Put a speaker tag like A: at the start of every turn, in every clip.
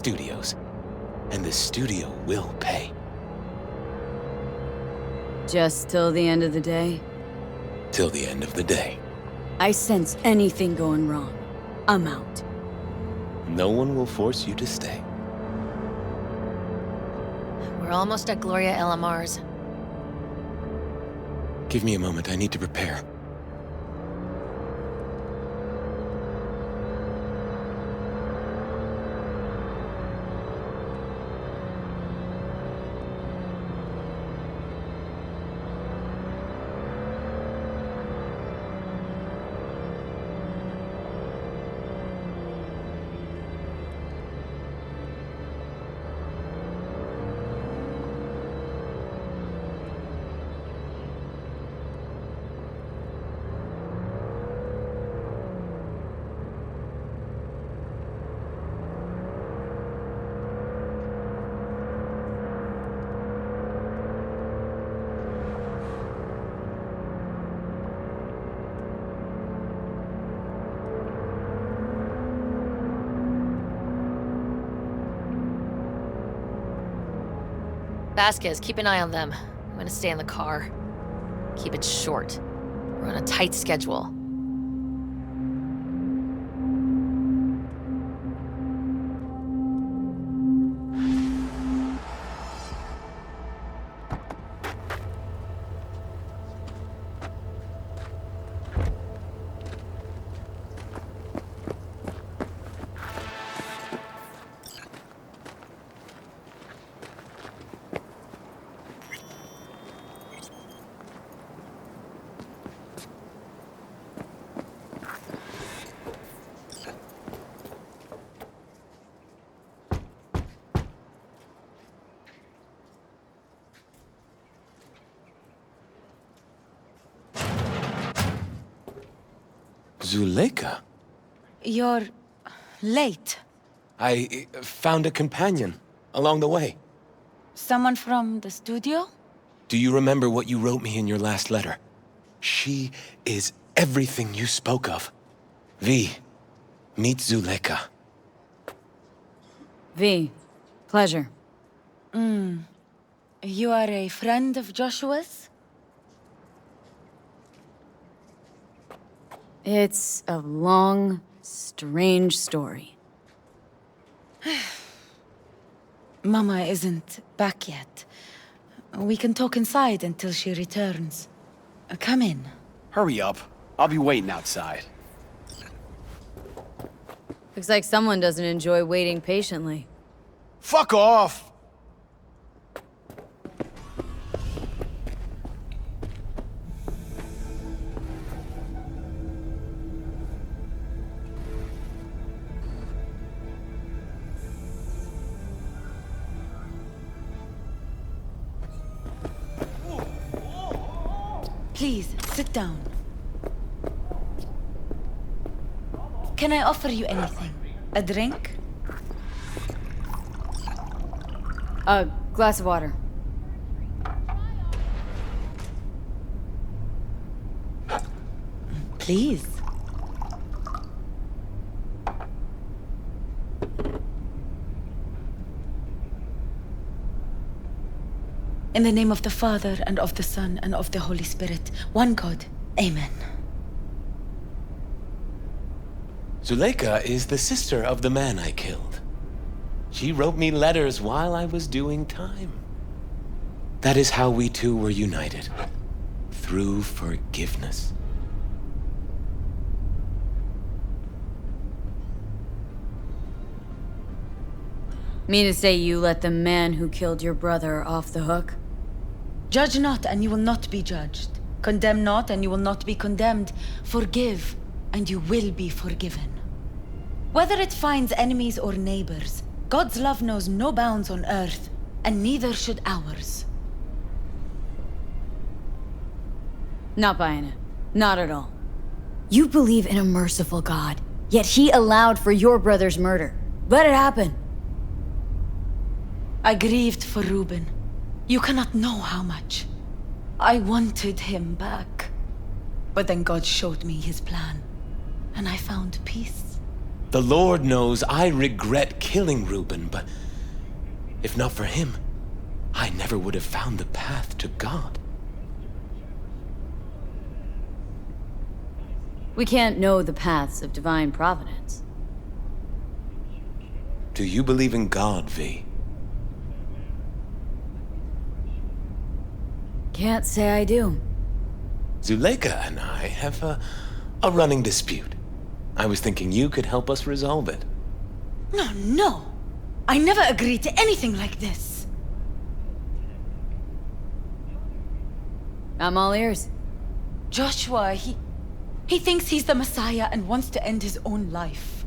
A: studios, and the studio will pay.
B: Just till the end of the day?
A: Till the end of the day.
B: I sense anything going wrong. I'm out.
A: No one will force you to stay.
C: We're almost at Gloria LMR's.
A: Give me a moment, I need to prepare.
C: Vasquez, keep an eye on them. I'm gonna stay in the car. Keep it short. We're on a tight schedule.
A: Zuleika?
D: You're late.
A: I found a companion along the way.
D: Someone from the studio?
A: Do you remember what you wrote me in your last letter? She is everything you spoke of. V, meet Zuleika.
B: V, pleasure.
D: You are a friend of Joshua's?
B: It's a long, strange story.
D: Mama isn't back yet. We can talk inside until she returns. Come in.
E: Hurry up. I'll be waiting outside.
B: Looks like someone doesn't enjoy waiting patiently.
E: Fuck off!
D: Please, sit down. Can I offer you anything? A drink?
B: A glass of water.
D: Please. In the name of the Father, and of the Son, and of the Holy Spirit, one God. Amen.
A: Zuleika is the sister of the man I killed. She wrote me letters while I was doing time. That is how we two were united. Through forgiveness.
B: Mean to say you let the man who killed your brother off the hook?
D: Judge not, and you will not be judged. Condemn not, and you will not be condemned. Forgive, and you will be forgiven. Whether it finds enemies or neighbors, God's love knows no bounds on earth, and neither should ours.
B: Not buying it. Not at all. You believe in a merciful God, yet he allowed for your brother's murder. Let it happen.
D: I grieved for Reuben. You cannot know how much. I wanted him back. But then God showed me his plan, and I found peace.
A: The Lord knows I regret killing Reuben, but if not for him, I never would have found the path to God.
B: We can't know the paths of divine providence.
A: Do you believe in God, V?
B: Can't say I do.
A: Zuleika and I have a running dispute. I was thinking you could help us resolve it.
D: No, no. I never agreed to anything like this.
B: I'm all ears.
D: Joshua, he thinks he's the Messiah and wants to end his own life.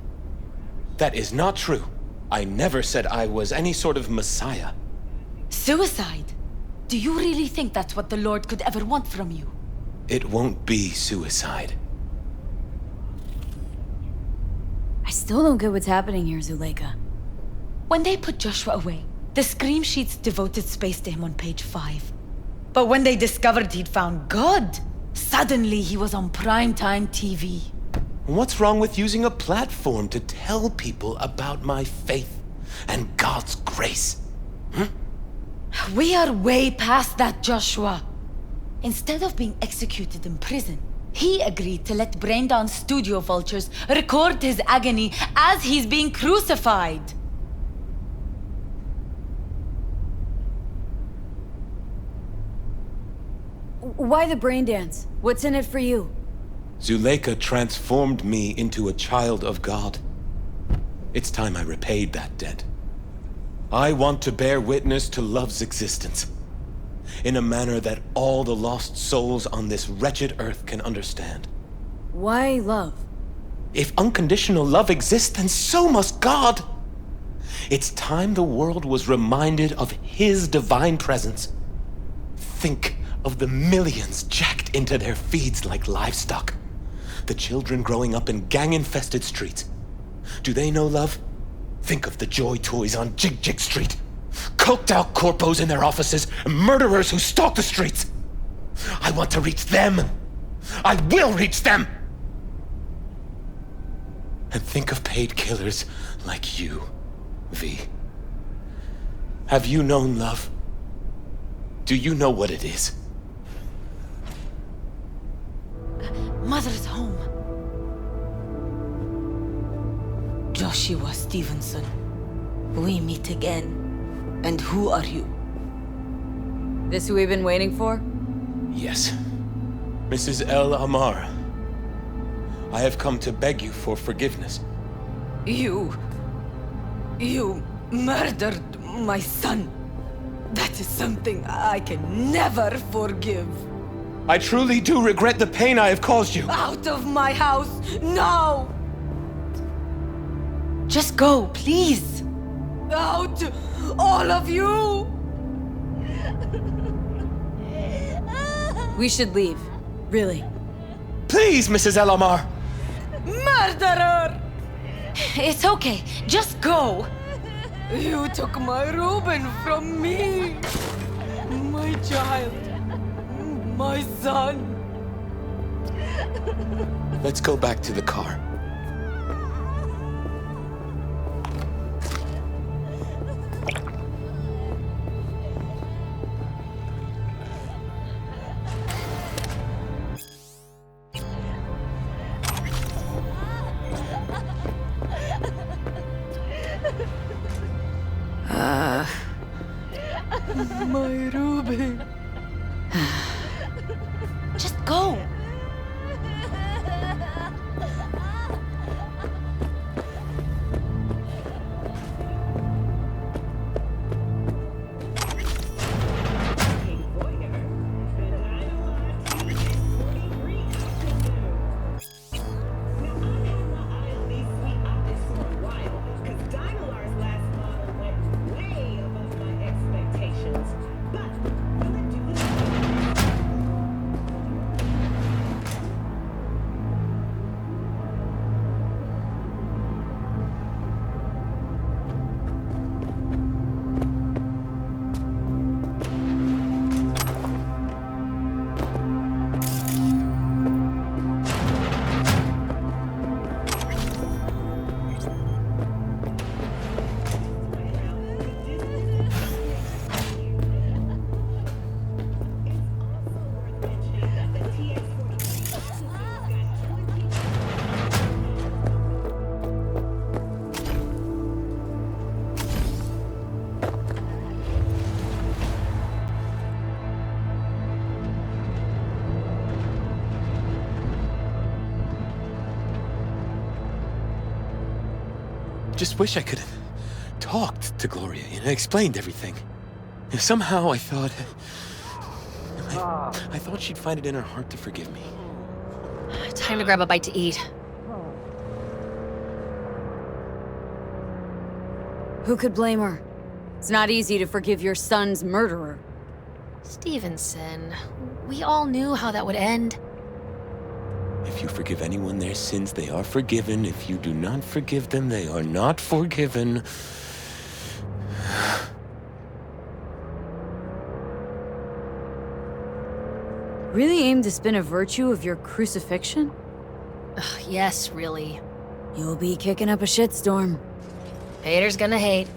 A: That is not true. I never said I was any sort of Messiah.
D: Suicide? Do you really think that's what the Lord could ever want from you?
A: It won't be suicide.
B: I still don't get what's happening here, Zuleika.
D: When they put Joshua away, the scream sheets devoted space to him on page 5. But when they discovered he'd found God, suddenly he was on primetime TV.
A: What's wrong with using a platform to tell people about my faith and God's grace?
D: We are way past that, Joshua. Instead of being executed in prison, he agreed to let Braindown studio vultures record his agony as he's being crucified.
B: Why the brain dance? What's in it for you?
A: Zuleika transformed me into a child of God. It's time I repaid that debt. I want to bear witness to love's existence in a manner that all the lost souls on this wretched earth can understand.
B: Why love?
A: If unconditional love exists, then so must God. It's time the world was reminded of His divine presence. Think of the millions jacked into their feeds like livestock. The children growing up in gang-infested streets. Do they know love? Think of the joy toys on Jig Jig Street. Coked-out corpos in their offices, and murderers who stalk the streets. I want to reach them. I will reach them. And think of paid killers like you, V. Have you known love? Do you know what it is?
D: Mother's home. Joshua Stevenson, we meet again. And who are you?
B: This who we've been waiting for?
A: Yes. Mrs. El Amar. I have come to beg you for forgiveness.
D: You murdered my son. That is something I can never forgive.
A: I truly do regret the pain I have caused you.
D: Out of my house, now! Just go, please. Out, all of you!
B: We should leave. Really.
A: Please, Mrs. El Amar.
D: Murderer! It's okay, just go. You took my Reuben from me. My child. My son.
A: Let's go back to the car.
D: My Reuben. Just go.
A: just wish I could have talked to Gloria and explained everything. And somehow I thought... I thought she'd find it in her heart to forgive me.
C: Time to grab a bite to eat.
B: Who could blame her? It's not easy to forgive your son's murderer.
C: Stevenson, we all knew how that would end.
A: If you forgive anyone their sins, they are forgiven. If you do not forgive them, they are not forgiven.
B: Really aim to spin a virtue of your crucifixion?
C: Ugh, yes, really.
B: You'll be kicking up a shitstorm.
C: Haters gonna hate.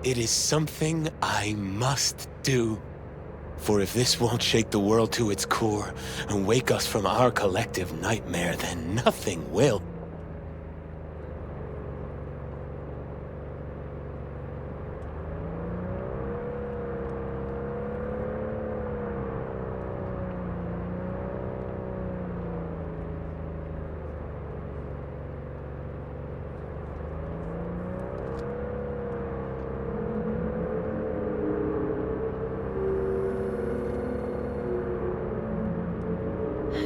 A: It is something I must do. For if this won't shake the world to its core and wake us from our collective nightmare, then nothing will.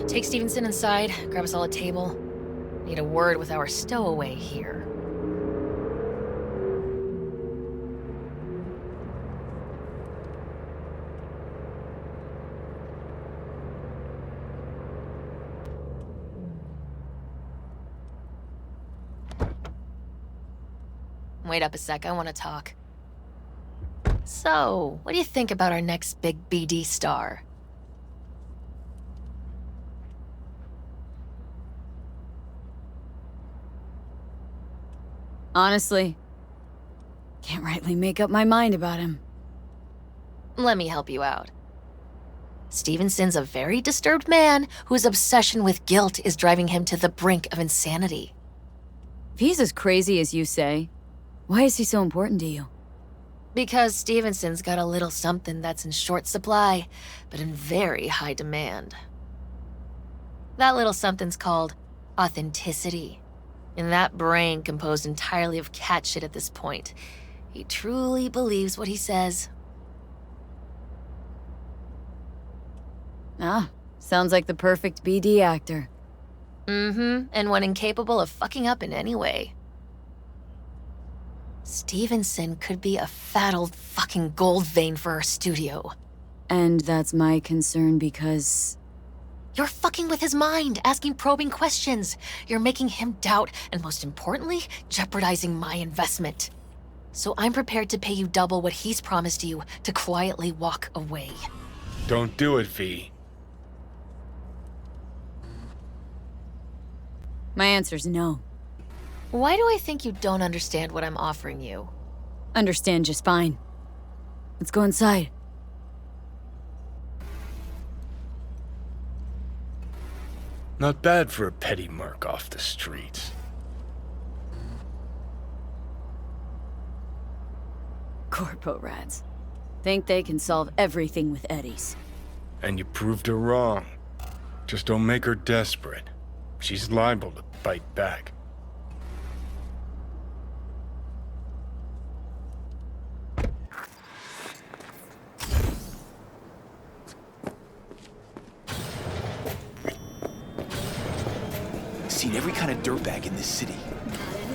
C: Take Stevenson inside, grab us all a table. Need a word with our stowaway here. Wait up a sec, I want to talk. So, what do you think about our next big BD star?
B: Honestly, can't rightly make up my mind about him.
C: Let me help you out. Stevenson's a very disturbed man whose obsession with guilt is driving him to the brink of insanity.
B: If he's as crazy as you say, why is he so important to you?
C: Because Stevenson's got a little something that's in short supply, but in very high demand. That little something's called authenticity. In that brain composed entirely of cat shit at this point, he truly believes what he says.
B: Ah, sounds like the perfect BD actor.
C: Mm-hmm, and one incapable of fucking up in any way. Stevenson could be a fat old fucking gold vein for our studio.
B: And that's my concern because...
C: You're fucking with his mind, asking probing questions. You're making him doubt, and most importantly, jeopardizing my investment. So I'm prepared to pay you double what he's promised you to quietly walk away.
F: Don't do it, V.
B: My answer's no.
C: Why do I think you don't understand what I'm offering you?
B: Understand just fine. Let's go inside.
F: Not bad for a petty merc off the streets.
B: Corpo rats. Think they can solve everything with eddies.
F: And you proved her wrong. Just don't make her desperate. She's liable to bite back.
E: Seen every kind of dirtbag in this city.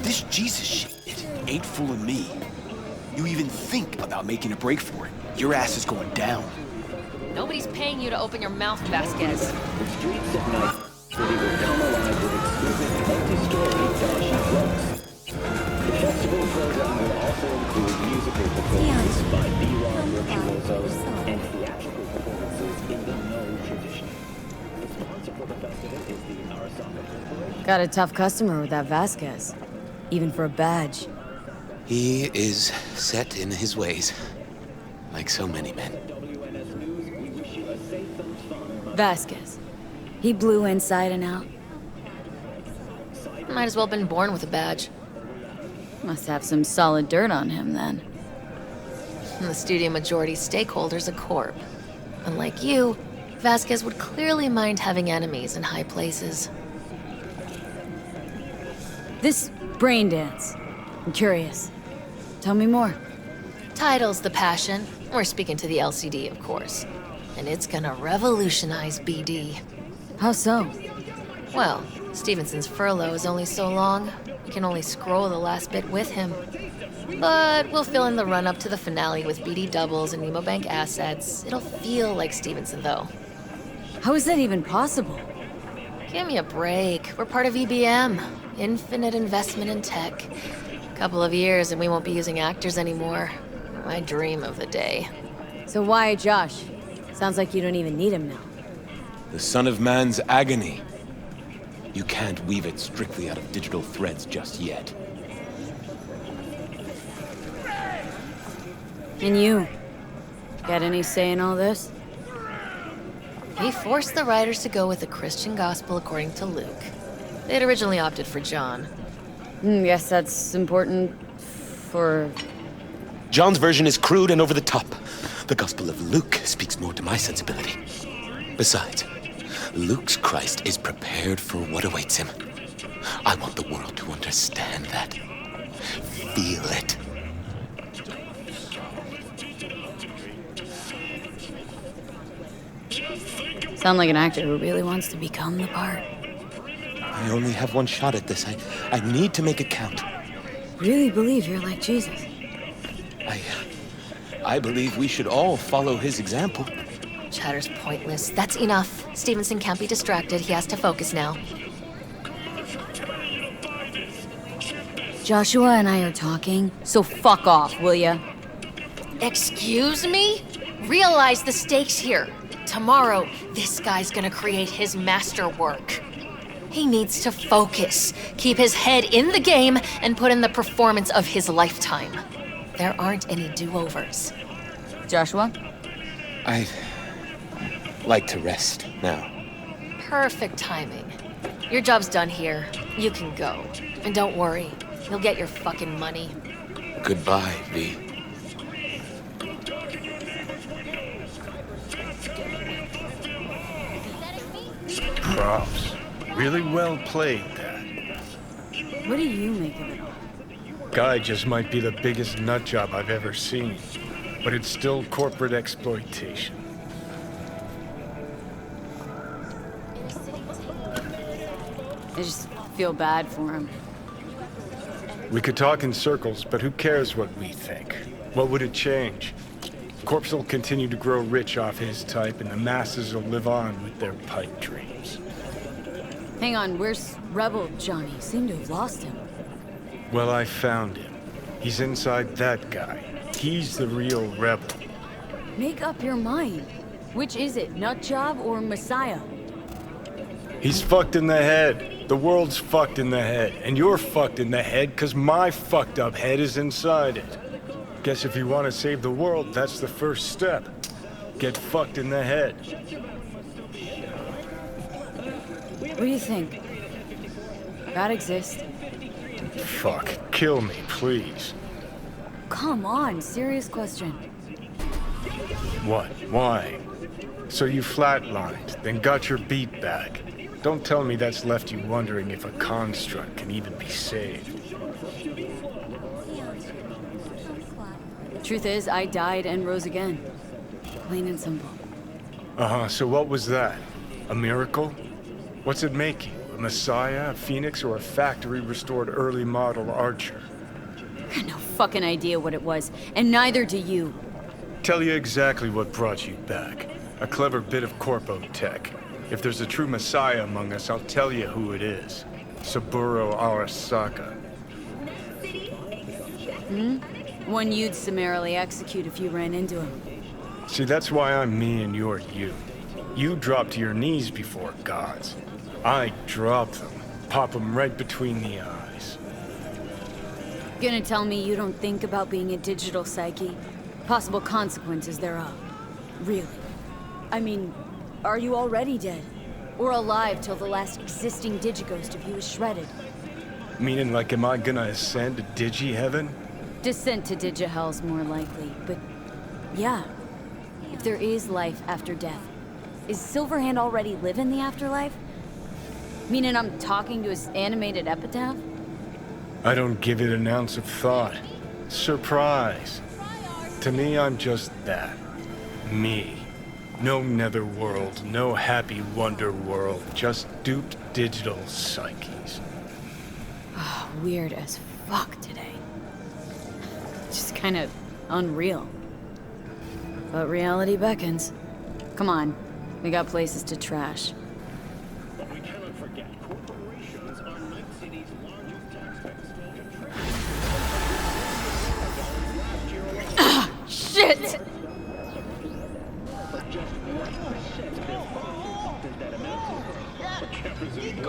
E: This Jesus shit ain't fooling me. You even think about making a break for it, your ass is going down.
C: Nobody's paying you to open your mouth, Vasquez.
G: The streets of Night City will come alive with exquisite, multi-story flashy clubs. The festival program will also include musical performances by B-Rock virtuosos and theatrical performances in the No tradition. The sponsor for the festival is the Arasaka Corporation.
B: Got a tough customer with that Vasquez. Even for a badge.
A: He is set in his ways, like so many men.
G: WNS News, we wish you a safe and fun.
B: Vasquez. He blew inside and out.
C: Might as well have been born with a badge.
B: Must have some solid dirt on him then.
C: And the studio majority stakeholder's a corp. Unlike you, Vasquez would clearly mind having enemies in high places.
B: This Brain dance. I'm curious. Tell me more.
C: Title's the passion. We're speaking to the LCD, of course. And it's gonna revolutionize BD.
B: How so?
C: Well, Stevenson's furlough is only so long. We can only scroll the last bit with him. But we'll fill in the run-up to the finale with BD doubles and Nemobank assets. It'll feel like Stevenson, though.
B: How is that even possible?
C: Give me a break. We're part of EBM. Infinite investment in tech. Couple of years and we won't be using actors anymore. My dream of the day.
B: So why Josh? Sounds like you don't even need him now.
A: The son of man's agony. You can't weave it strictly out of digital threads just yet.
B: And you? Got any say in all this?
C: We forced the writers to go with the Christian gospel according to Luke. They'd originally opted for John.
B: Guess that's important for...
A: John's version is crude and over the top. The Gospel of Luke speaks more to my sensibility. Besides, Luke's Christ is prepared for what awaits him. I want the world to understand that. Feel it.
B: Sound like an actor who really wants to become the part.
A: I only have one shot at this. I need to make it count.
B: Really believe you're like Jesus?
A: I believe we should all follow his example.
C: Chatter's pointless. That's enough. Stevenson can't be distracted. He has to focus now.
B: Joshua and I are talking, so fuck off, will ya?
C: Excuse me? Realize the stakes here. Tomorrow, this guy's gonna create his masterwork. He needs to focus, keep his head in the game, and put in the performance of his lifetime. There aren't any do-overs.
B: Joshua?
A: I'd like to rest now.
C: Perfect timing. Your job's done here. You can go. And don't worry, you'll get your fucking money.
A: Goodbye, V.
F: Props. Really well played, that.
B: What do you make of it all?
F: Guy just might be the biggest nutjob I've ever seen. But it's still corporate exploitation.
B: I just feel bad for him.
F: We could talk in circles, but who cares what we think? What would it change? Corpse will continue to grow rich off his type, and the masses will live on with their pipe dreams.
B: Hang on, where's Rebel Johnny? Seem to have lost him.
F: Well, I found him. He's inside that guy. He's the real rebel.
B: Make up your mind. Which is it, Nutjob or Messiah?
F: He's fucked in the head. The world's fucked in the head. And you're fucked in the head because my fucked up head is inside it. Guess if you want to save the world, that's the first step. Get fucked in the head.
B: What do you think? God exists?
F: Fuck. Kill me, please.
B: Come on, serious question.
F: What? Why? So you flatlined, then got your beat back. Don't tell me that's left you wondering if a construct can even be saved.
B: Truth is, I died and rose again. Plain and simple.
F: Uh-huh, so what was that? A miracle? What's it make you? A messiah, a phoenix, or a factory-restored early model archer?
B: I got no fucking idea what it was, and neither do you.
F: Tell you exactly what brought you back. A clever bit of corpo tech. If there's a true messiah among us, I'll tell you who it is. Saburo Arasaka.
B: One you'd summarily execute if you ran into him.
F: See, that's why I'm me and you're you. You drop to your knees before gods. I drop them. Pop them right between the eyes.
B: Gonna tell me you don't think about being a digital psyche? Possible consequences thereof. Really? I mean, are you already dead? Or alive till the last existing digighost of you is shredded?
F: Meaning, like, am I gonna ascend to digi-heaven?
B: Descent to Digihell's more likely, but yeah. If there is life after death, is Silverhand already live in the afterlife? Meaning I'm talking to his animated epitaph?
F: I don't give it an ounce of thought. Surprise. To me, I'm just that. Me. No netherworld, no happy wonder world, just duped digital psyches.
B: Weird as fuck today. Just kind of unreal. But reality beckons. Come on, we got places to trash.
G: But we cannot forget corporations are Night City's largest taxpayers.
B: Shit!
G: But just 1% of their profits does that amount to? Which represents